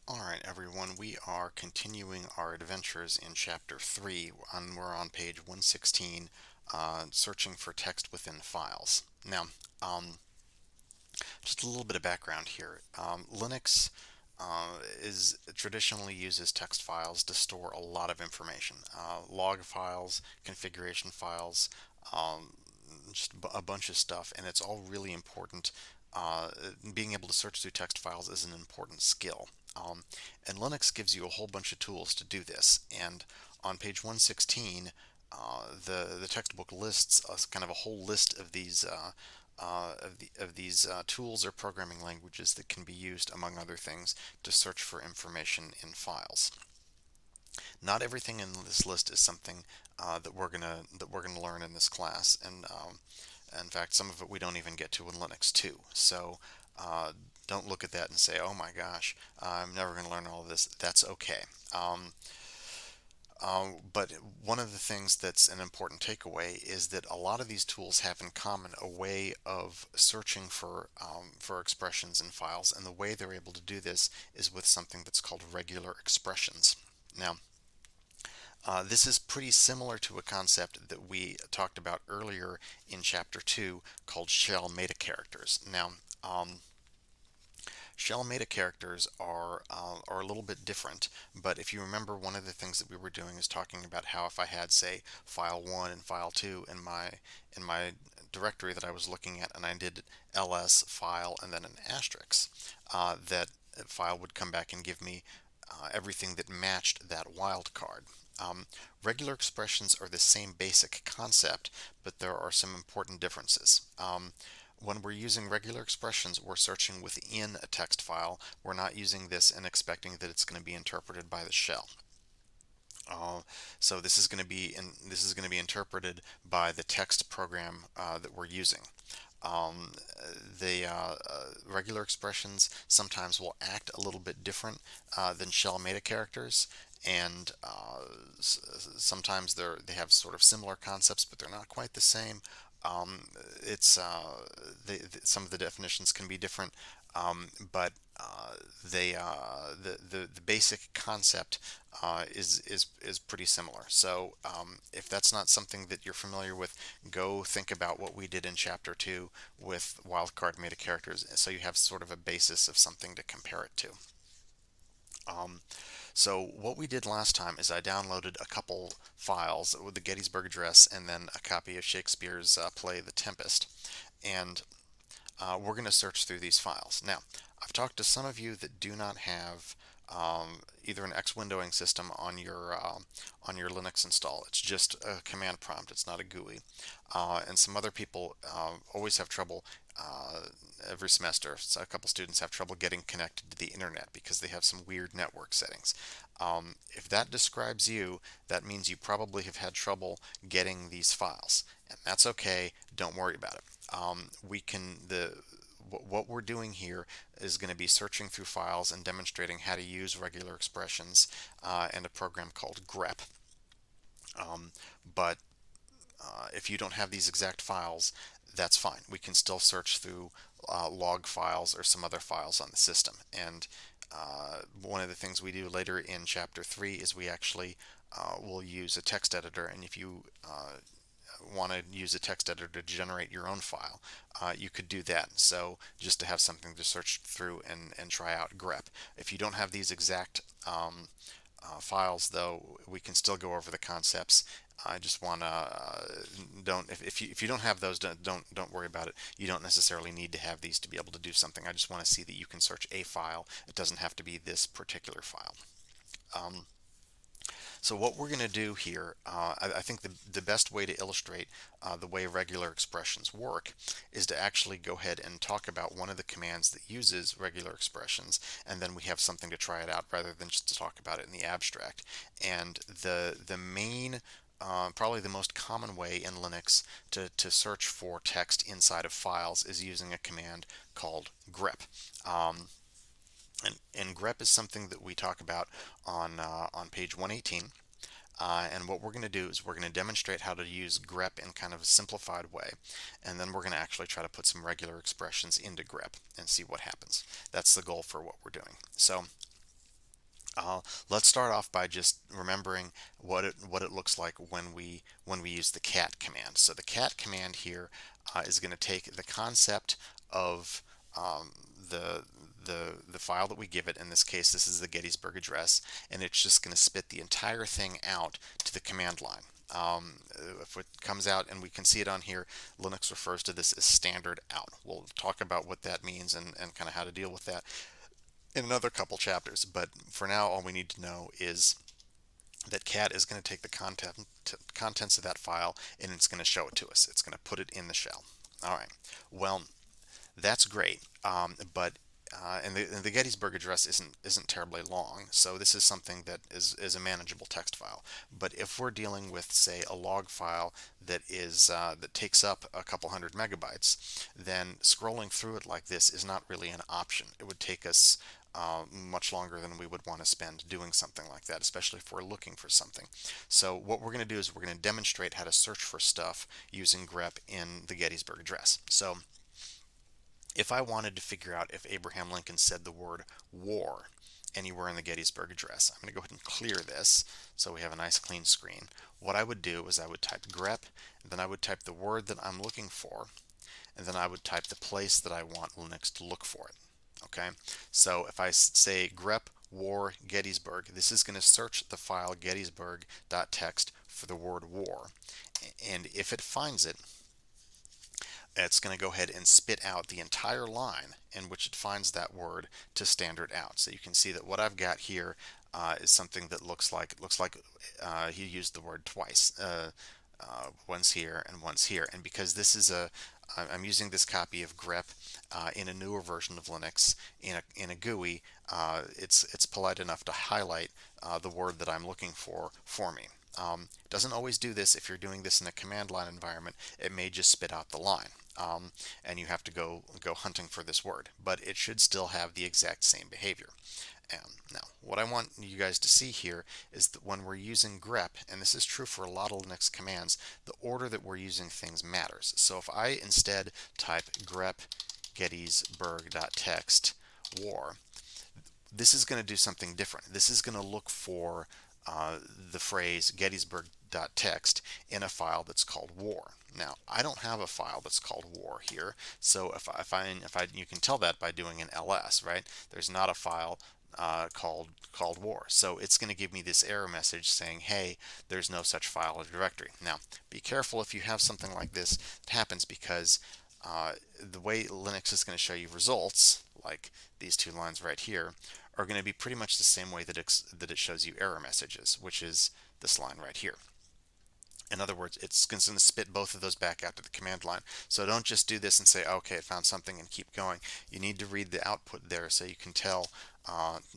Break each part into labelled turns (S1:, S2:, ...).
S1: Alright everyone, we are continuing our adventures in Chapter 3, and we're on page 116, searching for text within files. Now, um, just a little bit of background here. Linux is traditionally uses text files to store a lot of information. Log files, configuration files, um, just a bunch of stuff, and it's all really important. Being able to search through text files is an important skill. And Linux gives you a whole bunch of tools to do this. And on page 116, the textbook lists us kind of a whole list of these tools or programming languages that can be used, among other things, to search for information in files. Not everything in this list is something that we're gonna learn in this class, and in fact, some of it we don't even get to in Linux too. So don't look at that and say, "Oh my gosh, I'm never going to learn all of this." That's okay. But one of the things that's an important takeaway is that a lot of these tools have in common a way of searching for expressions in files, and the way they're able to do this is with something that's called regular expressions. Now, this is pretty similar to a concept that we talked about earlier in Chapter 2 called shell meta characters. Now, shell meta characters are a little bit different, but if you remember, one of the things that we were doing is talking about how if I had, say, file 1 and file 2 in my directory that I was looking at, and I did ls file and then an asterisk, that file would come back and give me everything that matched that wildcard. Regular expressions are the same basic concept, but there are some important differences. When we're using regular expressions, we're searching within a text file. We're not using this and expecting that it's going to be interpreted by the shell. So this is going to be interpreted by the text program that we're using. Um, the regular expressions sometimes will act a little bit different than shell meta characters, and sometimes they have sort of similar concepts, but they're not quite the same. It's some of the definitions can be different, but the basic concept is pretty similar. So if that's not something that you're familiar with, go think about what we did in Chapter 2 with wildcard meta characters, so you have sort of a basis of something to compare it to. So what we did last time is I downloaded a couple files with the Gettysburg Address and then a copy of Shakespeare's play The Tempest, and we're going to search through these files. Now, I've talked to some of you that do not have either an X windowing system on your Linux install. It's just a command prompt. It's not a GUI. And some other people always have trouble every semester. So a couple students have trouble getting connected to the internet because they have some weird network settings. If that describes you, that means you probably have had trouble getting these files, and that's okay. Don't worry about it. We can the What we're doing here is going to be searching through files and demonstrating how to use regular expressions and a program called grep. Um, but if you don't have these exact files, that's fine. We can still search through log files or some other files on the system. And one of the things we do later in Chapter 3 is we actually will use a text editor. And if you want to use a text editor to generate your own file, you could do that. So just to have something to search through and try out grep. If you don't have these exact files, though, we can still go over the concepts. I just want to don't if you don't have those, don't worry about it. You don't necessarily need to have these to be able to do something. I just want to see that you can search a file. It doesn't have to be this particular file. Um, so what we're going to do here, I think the best way to illustrate the way regular expressions work is to actually go ahead and talk about one of the commands that uses regular expressions, and then we have something to try it out rather than just to talk about it in the abstract. And the main probably the most common way in Linux to search for text inside of files is using a command called grep. Um, and grep is something that we talk about on page 118. And what we're going to do is we're going to demonstrate how to use grep in kind of a simplified way, and then we're going to actually try to put some regular expressions into grep and see what happens. That's the goal for what we're doing. So Uh, let's start off by just remembering what it looks like when we use the cat command. So the cat command here is going to take the concept of um, the the file that we give it. In this case, this is the Gettysburg Address, and it's just going to spit the entire thing out to the command line. If it comes out, and we can see it on here, Linux refers to this as standard out. We'll talk about what that means and kind of how to deal with that in another couple chapters, but for now all we need to know is that cat is going to take the contents of that file and it's going to show it to us. It's going to put it in the shell. All right, well, that's great, but and the Gettysburg Address isn't terribly long, so this is something that is a manageable text file. But if we're dealing with, say, a log file that takes up a couple hundred megabytes, then scrolling through it like this is not really an option. It would take us much longer than we would want to spend doing something like that, especially if we're looking for something. So what we're going to do is we're going to demonstrate how to search for stuff using grep in the Gettysburg Address. So if I wanted to figure out if Abraham Lincoln said the word war anywhere in the Gettysburg Address, I'm going to go ahead and clear this so we have a nice clean screen. What I would do is I would type grep, and then I would type the word that I'm looking for, and then I would type the place that I want Linux to look for it. Okay, so if I say grep war Gettysburg, this is going to search the file gettysburg.txt for the word war, and if it finds it, it's going to go ahead and spit out the entire line in which it finds that word to standard out. So you can see that what I've got here is something that looks like he used the word twice, once here and once here. And because this is I'm using this copy of grep in a newer version of Linux in a GUI, it's polite enough to highlight the word that I'm looking for me. It doesn't always do this. If you're doing this in a command line environment, it may just spit out the line, and you have to go hunting for this word. But it should still have the exact same behavior. Now, what I want you guys to see here is that when we're using grep, and this is true for a lot of Linux commands, the order that we're using things matters. So if I instead type grep gettysburg.txt war, this is going to do something different. This is going to look for the phrase gettysburg.txt in a file that's called war. Now, I don't have a file that's called war here, so if you can tell that by doing an ls, right? There's not a file called war, so it's going to give me this error message saying, hey, there's no such file or directory. Now, be careful if you have something like this that happens, because the way Linux is going to show you results, like these two lines right here, are going to be pretty much the same way that it shows you error messages, which is this line right here. In other words, it's going to spit both of those back out to the command line. So don't just do this and say, okay, it found something, and keep going. You need to read the output there so you can tell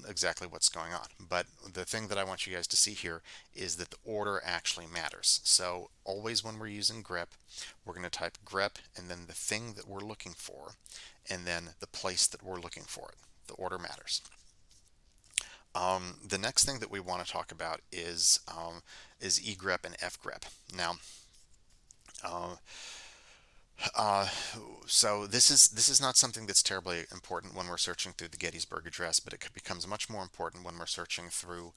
S1: exactly what's going on. But the thing that I want you guys to see here is that the order actually matters. So always when we're using grep, we're going to type grep and then the thing that we're looking for, and then the place that we're looking for it. The order matters. The next thing that we want to talk about is egrep and fgrep. Now, uh, uh, so this is not something that's terribly important when we're searching through the Gettysburg Address, but it becomes much more important when we're searching through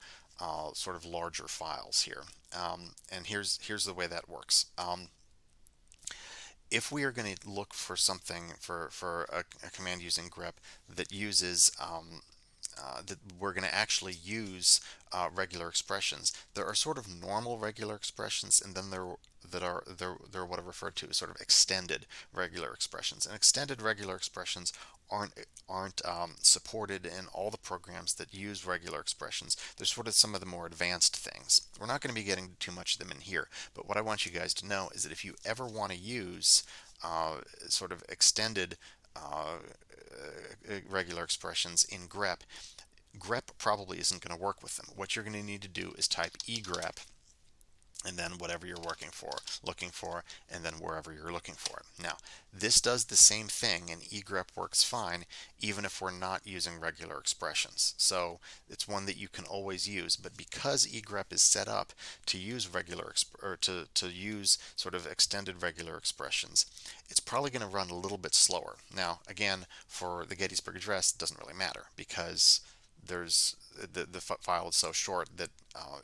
S1: sort of larger files here. And here's the way that works. If we are going to look for something for a command using grep that uses that we're going to actually use regular expressions. There are sort of normal regular expressions, and then there are what are referred to as sort of extended regular expressions. And extended regular expressions aren't supported in all the programs that use regular expressions. They're sort of some of the more advanced things. We're not going to be getting too much of them in here, but what I want you guys to know is that if you ever want to use sort of extended regular expressions in grep, grep probably isn't going to work with them. What you're going to need to do is type egrep and then whatever you're looking for, and then wherever you're looking for it. Now, this does the same thing, and egrep works fine even if we're not using regular expressions. So it's one that you can always use, but because egrep is set up to use to use sort of extended regular expressions, it's probably going to run a little bit slower. Now, again, for the Gettysburg Address, it doesn't really matter because the file is so short that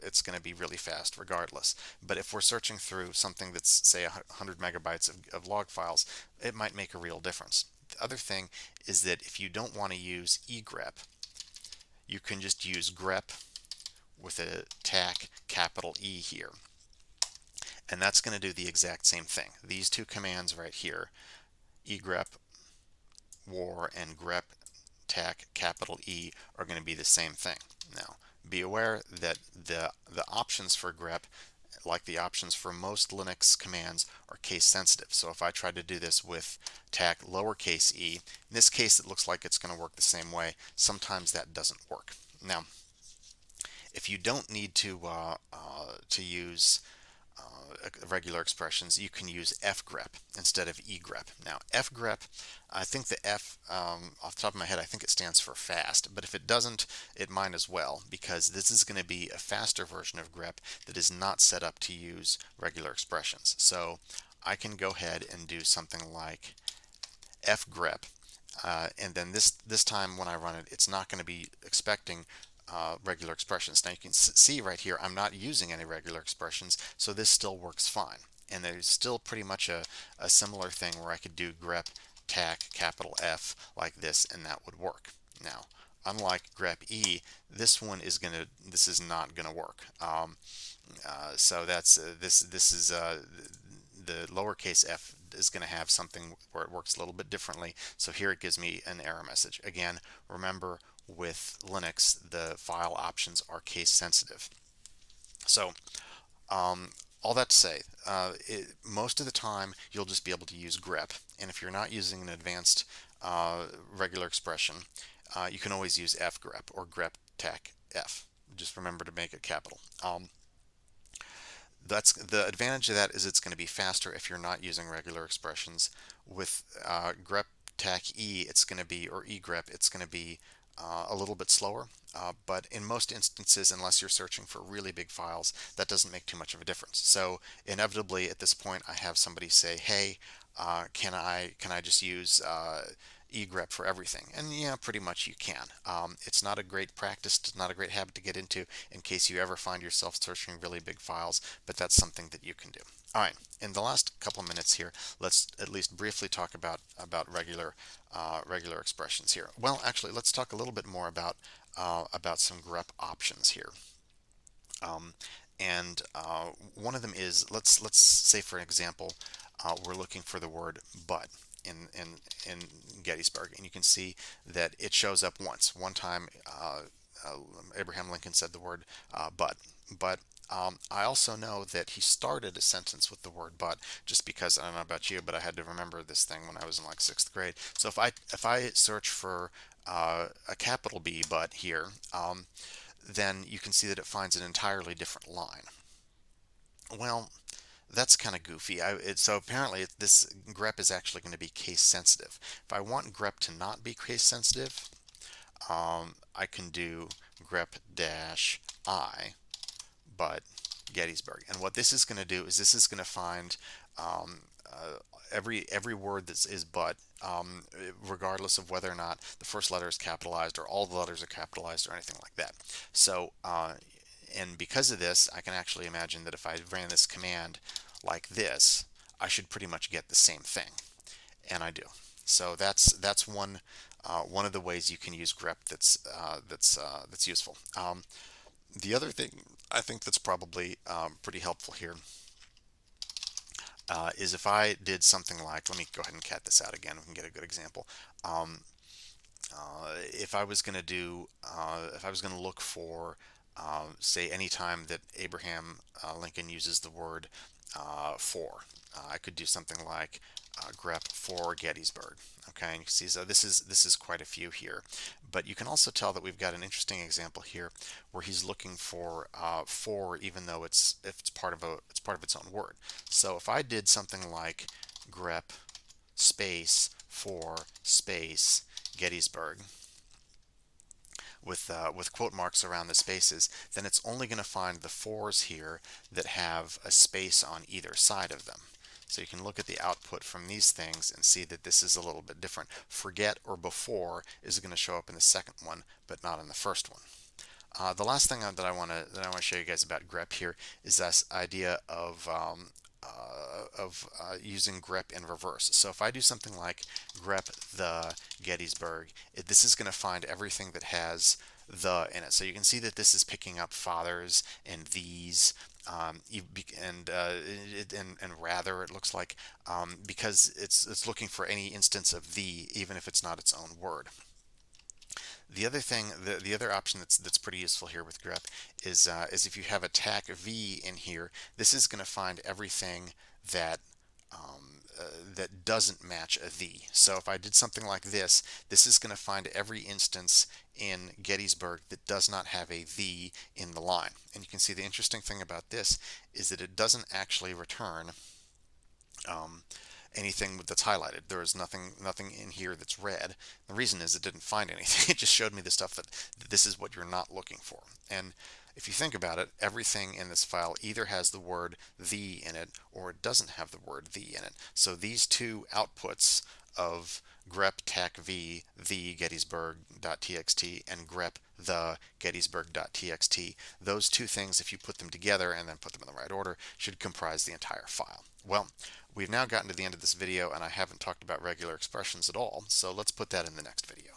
S1: it's going to be really fast regardless. But if we're searching through something that's, say, 100 megabytes of log files, it might make a real difference. The other thing is that if you don't want to use egrep, you can just use grep with a tac capital E here. And that's going to do the exact same thing. These two commands right here, egrep war and grep tac capital E, are going to be the same thing. Now, be aware that the options for grep, like the options for most Linux commands, are case sensitive. So if I try to do this with tac lowercase e, in this case it looks like it's going to work the same way. Sometimes that doesn't work. Now, if you don't need to use regular expressions, you can use fgrep instead of egrep. Now, fgrep, I think the F, off the top of my head, I think it stands for fast, but if it doesn't, it might as well, because this is going to be a faster version of grep that is not set up to use regular expressions. So I can go ahead and do something like fgrep, and then this time when I run it, it's not going to be expecting regular expressions. Now you can see right here, I'm not using any regular expressions, so this still works fine. And there's still pretty much a similar thing where I could do grep tac capital F like this, and that would work. Now, unlike grep E, this is not gonna work. So that's this is the lowercase f is going to have something where it works a little bit differently. So here it gives me an error message. Again, remember, with Linux, the file options are case sensitive. So all that to say, most of the time you'll just be able to use grep, and if you're not using an advanced regular expression, you can always use fgrep or grep tac f. Just remember to make it capital. That's the advantage of that, is it's going to be faster if you're not using regular expressions. With grep tac e, it's going to be, or egrep, it's going to be a little bit slower. But in most instances, unless you're searching for really big files, that doesn't make too much of a difference. So inevitably, at this point, I have somebody say, "Hey, can I just use egrep for everything?" And yeah, pretty much you can. It's not a great practice, it's not a great habit to get into in case you ever find yourself searching really big files, but that's something that you can do. All right, in the last couple of minutes here, let's at least briefly talk about regular expressions here. Well, actually, let's talk a little bit more about some grep options here. And one of them is, let's say for example, we're looking for the word but in Gettysburg, and you can see that it shows up once. One time, Abraham Lincoln said the word but I also know that he started a sentence with the word but, just because, I don't know about you, but I had to remember this thing when I was in like 6th grade. So if I search for a capital B but here, then you can see that it finds an entirely different line. Well, that's kind of goofy. So apparently this grep is actually going to be case sensitive. If I want grep to not be case sensitive, I can do grep dash I, but Gettysburg. And what this is going to do is this is going to find every word that is but, regardless of whether or not the first letter is capitalized or all the letters are capitalized or anything like that. So and because of this, I can actually imagine that if I ran this command like this, I should pretty much get the same thing, and I do. So that's one of the ways you can use grep that's useful. The other thing I think that's probably pretty helpful here is if I did something like, let me go ahead and cat this out again, we can get a good example. If I was going to do, if I was going to look for, say, any time that Abraham Lincoln uses the word for, I could do something like grep for Gettysburg. Okay, and you can see, so this is quite a few here, but you can also tell that we've got an interesting example here where he's looking for even though it's part of its own word. So if I did something like grep space for space Gettysburg with quote marks around the spaces, then it's only going to find the fours here that have a space on either side of them. So you can look at the output from these things and see that this is a little bit different. Forget or before is going to show up in the second one, but not in the first one. The last thing that I want to show you guys about grep here is this idea of using grep in reverse. So if I do something like grep the Gettysburg, this is going to find everything that has the in it. So you can see that this is picking up fathers and these. And rather it looks like because it's looking for any instance of the, even if it's not its own word. The other thing, the other option that's pretty useful here with grep is if you have a tac v in here, this is going to find everything that that doesn't match a the. So if I did something like this is going to find every instance in Gettysburg that does not have a the in the line. And you can see the interesting thing about this is that it doesn't actually return um, anything that's highlighted. There is nothing in here that's red. The reason is it didn't find anything. It just showed me the stuff that this is what you're not looking for. And if you think about it, everything in this file either has the word the in it or it doesn't have the word the in it. So these two outputs of grep tac v the gettysburg.txt and grep the gettysburg.txt, those two things, if you put them together and then put them in the right order, should comprise the entire file. Well, we've now gotten to the end of this video and I haven't talked about regular expressions at all, so let's put that in the next video.